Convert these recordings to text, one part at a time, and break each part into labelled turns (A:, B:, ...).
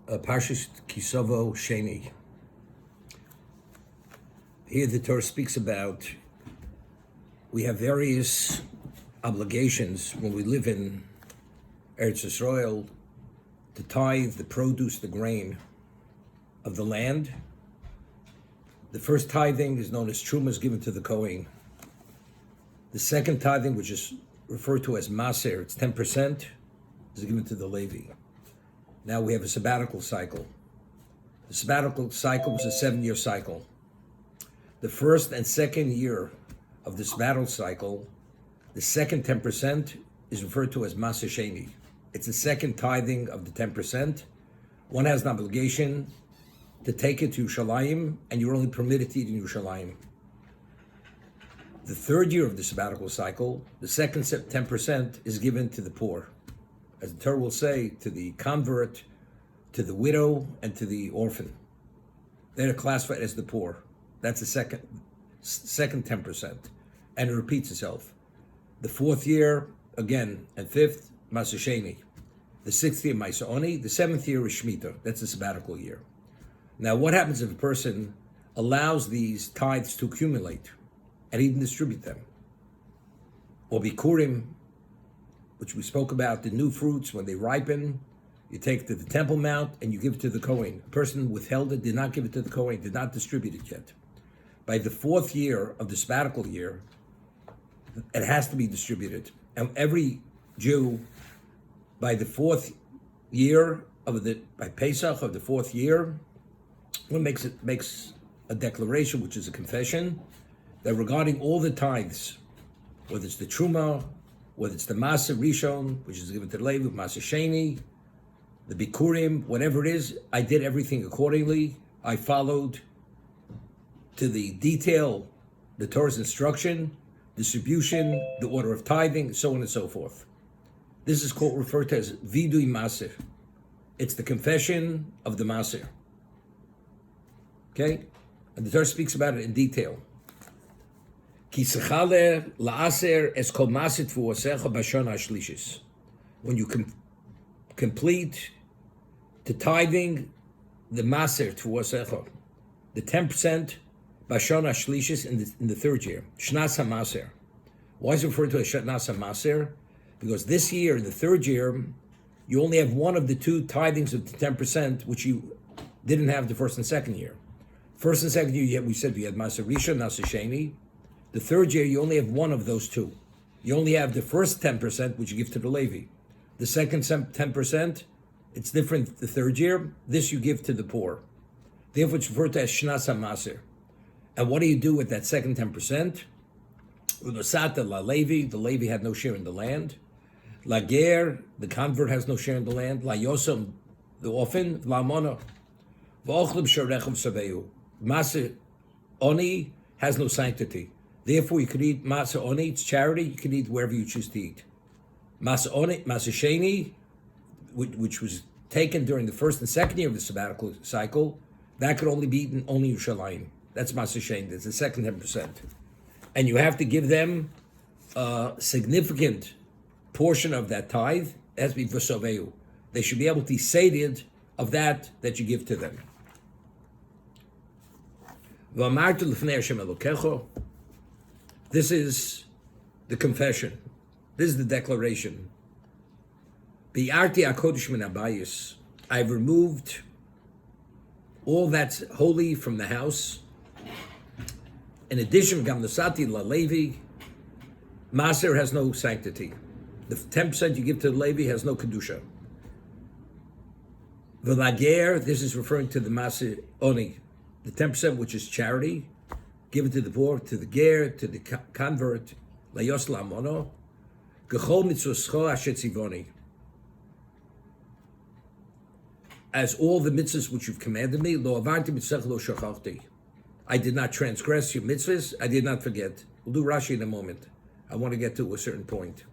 A: Parshas Kisovo Sheni. Here the Torah speaks about we have various obligations when we live in Eretz Yisrael to tithe the produce, the grain of the land. The first tithing is known as Trumas, given to the Kohen. The second tithing, which is referred to as Maser, it's 10%, is given to the Levi. Now we have a sabbatical cycle. The sabbatical cycle was a 7-year cycle. The first and second year of the sabbatical cycle, the second 10% is referred to as Maser Sheni. It's the second tithing of the 10%. One has an obligation to take it to Yerushalayim, and you're only permitted to eat in Yerushalayim. The third year of the sabbatical cycle, the second 10% is given to the poor. As the Torah will say, to the convert, to the widow, and to the orphan. They're classified as the poor. That's the second 10%. And it repeats itself. The fourth year, again, and fifth, Maser Sheni. The sixth year, Maser Oni. The seventh year is Shemitah. That's the sabbatical year. Now, what happens if a person allows these tithes to accumulate and even distribute them? Or Bikurim, which we spoke about, the new fruits, when they ripen, you take it to the Temple Mount and you give it to the Kohen. A person withheld it, did not give it to the Kohen, did not distribute it yet. By the fourth year of the sabbatical year, it has to be distributed. And every Jew, by the fourth year by Pesach of the fourth year, one makes a declaration, which is a confession, that regarding all the tithes, whether it's the Truma, whether it's the Maser Rishon, which is given to the Levi, Maser Sheni, the Bikurim, whatever it is, I did everything accordingly. I followed to the detail, the Torah's instruction, distribution, the order of tithing, so on and so forth. This is referred to as Vidui Maser. It's the confession of the Maser. Okay? And the Torah speaks about it in detail. When you complete the tithing, the maser tvuasecha, the 10% bashana shlishis in the third year, shnas hamaser. Why is it referred to as shnas hamaser? Because this year, in the third year, you only have one of the two tithings of the 10%, which you didn't have the first and second year. First and second year, we said we had maser rishon, maser sheni. The third year, you only have one of those two. You only have the first 10%, which you give to the Levi. The second 10%, it's different the third year. This you give to the poor. Therefore, it's referred to as Shnas HaMaser. And what do you do with that second 10%? Unosata la Levi, the Levi had no share in the land. La Ger, the convert has no share in the land. La Yosem, the orphan. La Mona. V'ochlim sharechav saveyu. Maser Oni has no sanctity. Therefore, you could eat Maser Oni, it's charity, you can eat wherever you choose to eat. Maser Oni, Maser Sheni, which was taken during the first and second year of the sabbatical cycle, that could only be eaten only in Yerushalayim. That's Maser Sheni, that's the second 10%. And you have to give them a significant portion of that tithe, it has to be v'soveu. They should be able to be sated of that you give to them. V'amartu l'fnei Hashem Elokecho. This is the confession. This is the declaration. Bi'arti HaKodesh min habayis. I've removed all that's holy from the house. In addition, Gam Nosati la Levi, Maser has no sanctity. The 10% you give to the Levi has no kedusha. V'lager, this is referring to the Maser Oni, the 10% which is charity. Give it to the poor, to the ger, to the convert, layos lamono, gechol mitzvoscho asher tzivoni. As all the mitzvahs which you've commanded me, lo avanti mitzvach lo shachachti. I did not transgress your mitzvahs, I did not forget. We'll do Rashi in a moment. I want to get to a certain point.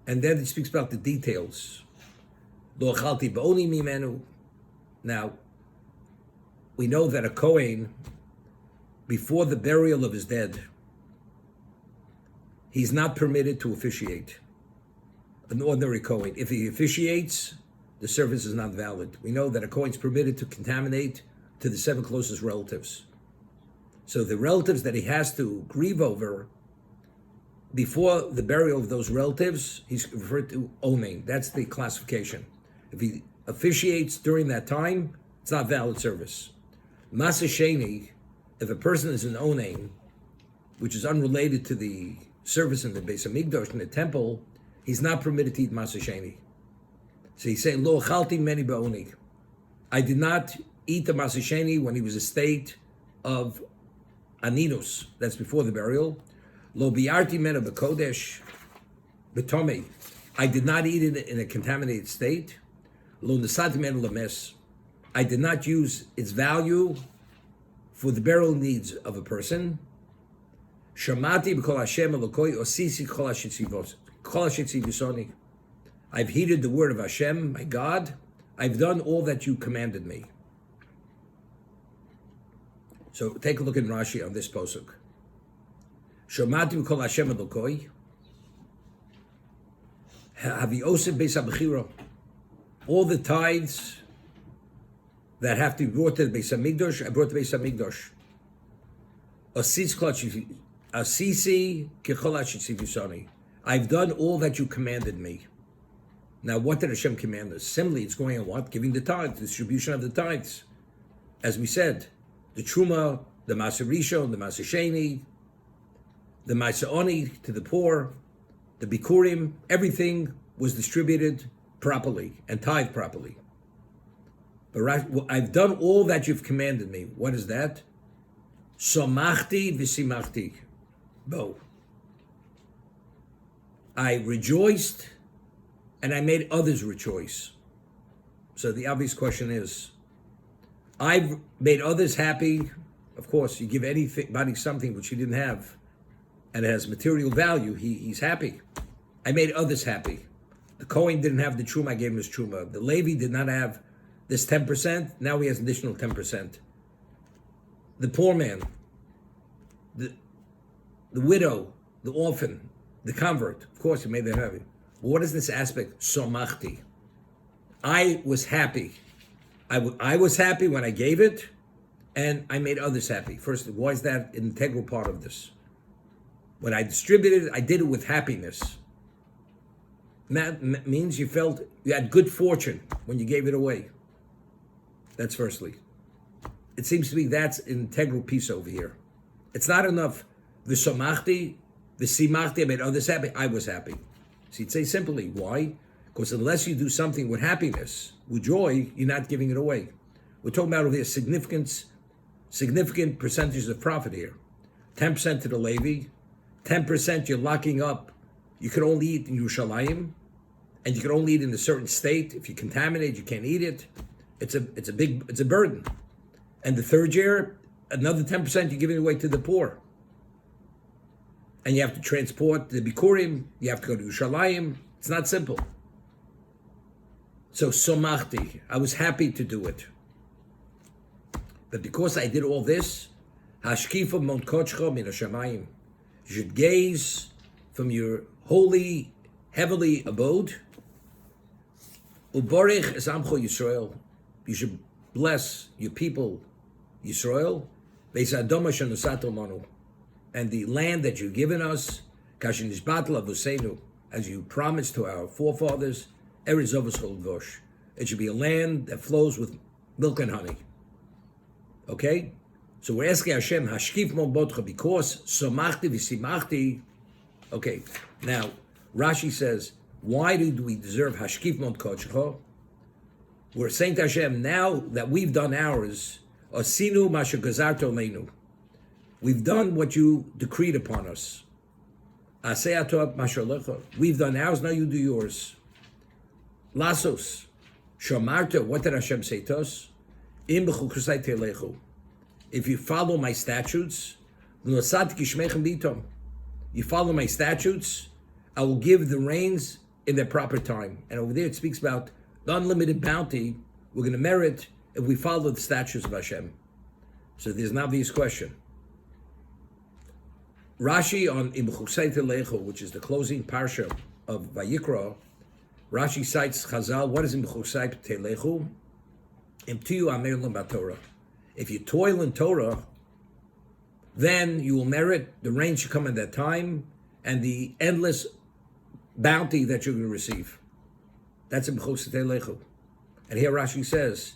A: And then it speaks about the details. Lo achalti ba'oni mimenu. Now, we know that a Kohen, before the burial of his dead, he's not permitted to officiate. An ordinary Kohen. If he officiates, the service is not valid. We know that a Kohen is permitted to contaminate to the 7 closest relatives. So the relatives that he has to grieve over, before the burial of those relatives, he's referred to owning. That's the classification. If he officiates during that time, it's not valid service. Masa Sheni, if a person is an owning, which is unrelated to the service in the Beis Hamikdash, in the temple, he's not permitted to eat Masa Sheni. So he's saying, Lo chalti meni ba'oni. I did not eat the Masa Sheni when he was a state of aninus. That's before the burial. Lo biarti mena b'kodesh b'tomei. I did not eat it in a contaminated state. Lo nesati mena lemes. I did not use its value for the burial needs of a person. Somati b'kol Hashem elokoi osisi kol hashitzivosoni. I've heeded the word of Hashem, my God. I've done all that you commanded me. So take a look in Rashi on this posuk. Somati b'kol Hashem elokoi. Havi osef beis habechira. All the tithes that have to be brought to the Beis Hamikdash, I brought to the Beis Hamikdash. Asisi kechol hashitzivosoni. I've done all that you commanded me. Now, what did Hashem command us? Similarly, it's going on what? Giving the tithes, distribution of the tithes. As we said, the Truma, the Masa Rishon, the Masa Sheni, the Masa Oni to the poor, the Bikurim, everything was distributed properly and tithed properly. But I've done all that you've commanded me. What is that? Somati v'simachti. Bo. I rejoiced and I made others rejoice. So the obvious question is, I've made others happy. Of course, you give anybody something which he didn't have and it has material value, he's happy. I made others happy. The Kohen didn't have the Truma, I gave him his Truma. The Levi did not have this 10%, now he has additional 10%. The poor man, the widow, the orphan, the convert, of course he made them happy. But what is this aspect? Somachti. I was happy. I was happy when I gave it, and I made others happy. First, why is that an integral part of this? When I distributed it, I did it with happiness. And that means you felt you had good fortune when you gave it away. That's firstly. It seems to me that's an integral piece over here. It's not enough. V'somachti, v'simachti, I made others happy. I was happy. So you'd say simply, why? Because unless you do something with happiness, with joy, you're not giving it away. We're talking about over here significant percentages of profit here. 10% to the Levi, 10% you're locking up. You can only eat in Yerushalayim, and you can only eat in a certain state. If you contaminate, you can't eat it. It's a burden. And the third year, another 10% you're giving away to the poor. And you have to transport the Bikurim, you have to go to Yerushalayim. It's not simple. So somachti, I was happy to do it. But because I did all this, hashkifa mon kochcha min hashamayim, you should gaze from your holy, heavenly abode. Uborich es amcho Yisrael, you should bless your people, Yisrael. Beis Adoma shenusato manu, and the land that you've given us, kashin nishbatel avosenu, as you promised to our forefathers, eretz zovos chol v'osh. It should be a land that flows with milk and honey. Okay? So we're asking Hashem, hashkif mon bodcha, because somachti v'simachti. Okay, now Rashi says, why do we deserve hashkif mon kodshcha? We're saying to Hashem, now that we've done ours, asinu masha gazarto leinu. We've done what you decreed upon us. Aseh atov masha lecha. We've done ours, now you do yours. Lasos. Shomarta, what did Hashem say to us? Im b'chukusai telechu. If you follow my statutes, you follow my statutes, I will give the rains in their proper time. And over there it speaks about the unlimited bounty we're going to merit if we follow the statutes of Hashem. So there's an obvious question. Rashi on Im B'chukusai telechu, which is the closing parsha of Vayikra, Rashi cites Chazal. What is in B'chosai Telechu? Imtiu Amer Lam Torah. If you toil in Torah, then you will merit the rain should come at that time and the endless bounty that you're going to receive. That's in B'chosai Telechu. And here Rashi says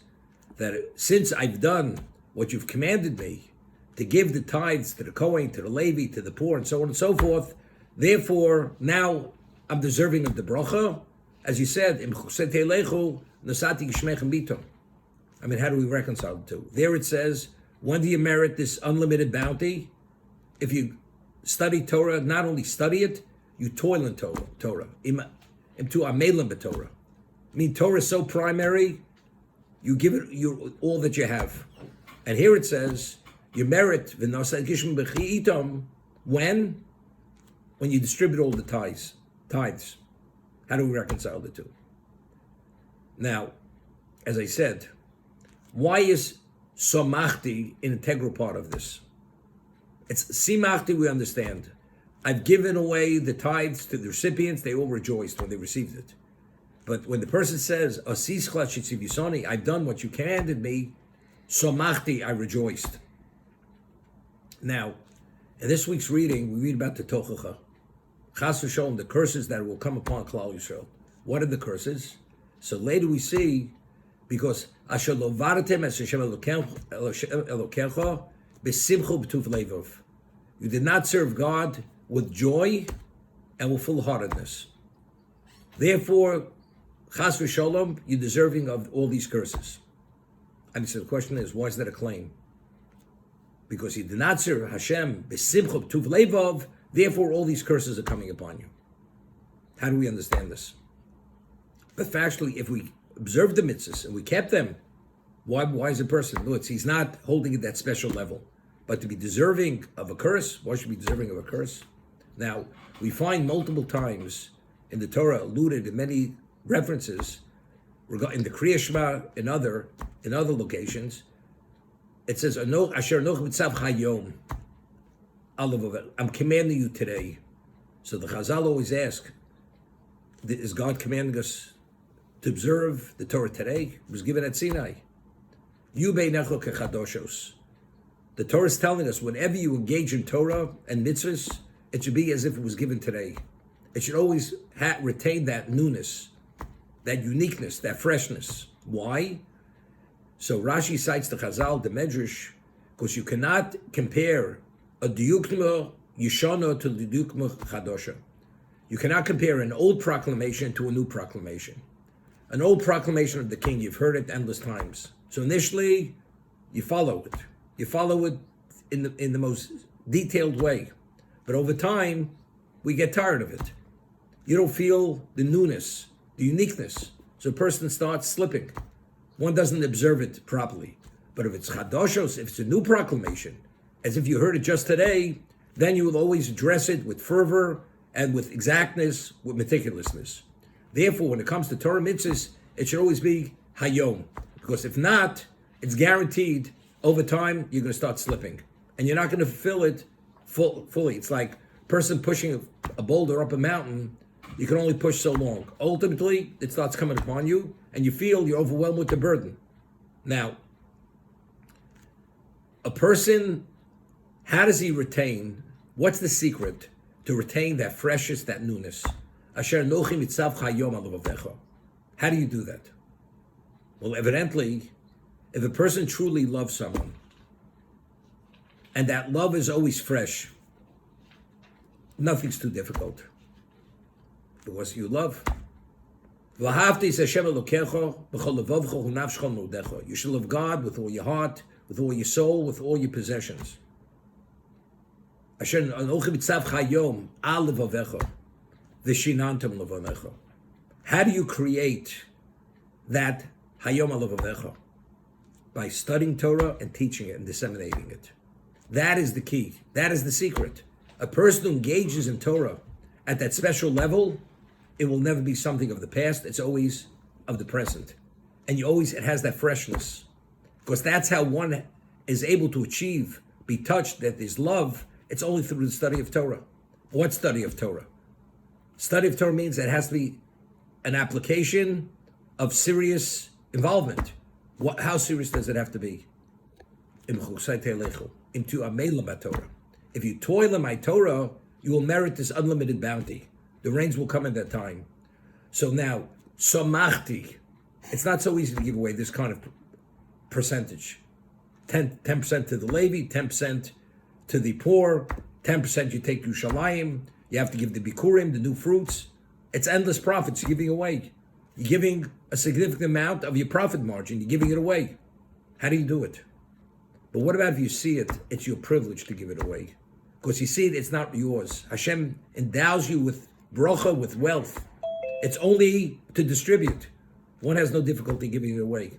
A: that since I've done what you've commanded me, to give the tithes to the Kohen, to the Levi, to the poor, and so on and so forth, therefore now I'm deserving of the bracha. As you said, I mean, how do we reconcile the two? There it says, when do you merit this unlimited bounty? If you study Torah, not only study it, you toil in Torah. I mean, Torah is so primary, you give it all that you have. And here it says, you merit when you distribute all the tithes. How do we reconcile the two? Now, as I said, why is Somati an integral part of this? It's Simachti, we understand. I've given away the tithes to the recipients, they all rejoiced when they received it. But when the person says, I've done what you commanded me, Somachti, I rejoiced. Now, in this week's reading, we read about the Tochacha. Chas v'sholom, the curses that will come upon Klal Yisrael. What are the curses? So later we see, because Asher lo varatem es Hashem Elokecha b'simcha b'tuv levov. You did not serve God with joy and with full-heartedness. Therefore, Chas v'sholom, you're deserving of all these curses. And so the question is, why is that a claim? Because you did not serve Hashem b'simcha b'tuv levov, therefore all these curses are coming upon you. How do we understand this? But factually, if we observed the mitzvahs and we kept them, why is a person? No, he's not holding at that special level. But to be deserving of a curse, why should he be deserving of a curse? Now, we find multiple times in the Torah alluded in many references, in the Kriya Shema, in other locations, it says, Asher noch mitzav hayom. I'm commanding you today. So the Chazal always ask, is God commanding us to observe the Torah today? It was given at Sinai. You beinecho kechadoshos. The Torah is telling us, whenever you engage in Torah and mitzvahs, it should be as if it was given today. It should always retain that newness, that uniqueness, that freshness. Why? So Rashi cites the Chazal, the Medrash, because you cannot compare a diukma yishana to the diukma chadosha. You cannot compare an old proclamation to a new proclamation. An old proclamation of the king, you've heard it endless times. So initially, you follow it. You follow it in the most detailed way. But over time, we get tired of it. You don't feel the newness, the uniqueness. So a person starts slipping. One doesn't observe it properly. But if it's chadoshos, if it's a new proclamation, as if you heard it just today, then you will always address it with fervor and with exactness, with meticulousness. Therefore, when it comes to Torah mitzvahs, it should always be hayom. Because if not, it's guaranteed over time you're going to start slipping. And you're not going to fulfill it fully. It's like a person pushing a boulder up a mountain. You can only push so long. Ultimately, it starts coming upon you, and you feel you're overwhelmed with the burden. Now, a person, how does he retain, what's the secret to retain that freshness, that newness? Asher nochi mitzav chayom alav. How do you do that? Well, evidently, if a person truly loves someone, and that love is always fresh, nothing's too difficult. Because you love. You should love God with all your heart, with all your soul, with all your possessions. How do you create that hayom alavavecha? By studying Torah and teaching it and disseminating it. That is the key. That is the secret. A person who engages in Torah at that special level, it will never be something of the past. It's always of the present. And it has that freshness. Because that's how one is able to achieve, be touched, that there's love. It's only through the study of Torah. What study of Torah? Study of Torah means it has to be an application of serious involvement. How serious does it have to be? If you toil in my Torah, you will merit this unlimited bounty. The rains will come at that time. So now, Somati, it's not so easy to give away this kind of percentage. 10% to the Levi, 10% to the poor, 10% you take Yerushalayim, you have to give the Bikurim, the new fruits. It's endless profits you're giving away. You're giving a significant amount of your profit margin, you're giving it away. How do you do it? But what about if you see it, it's your privilege to give it away? Because you see it, it's not yours. Hashem endows you with bracha, with wealth. It's only to distribute. One has no difficulty giving it away.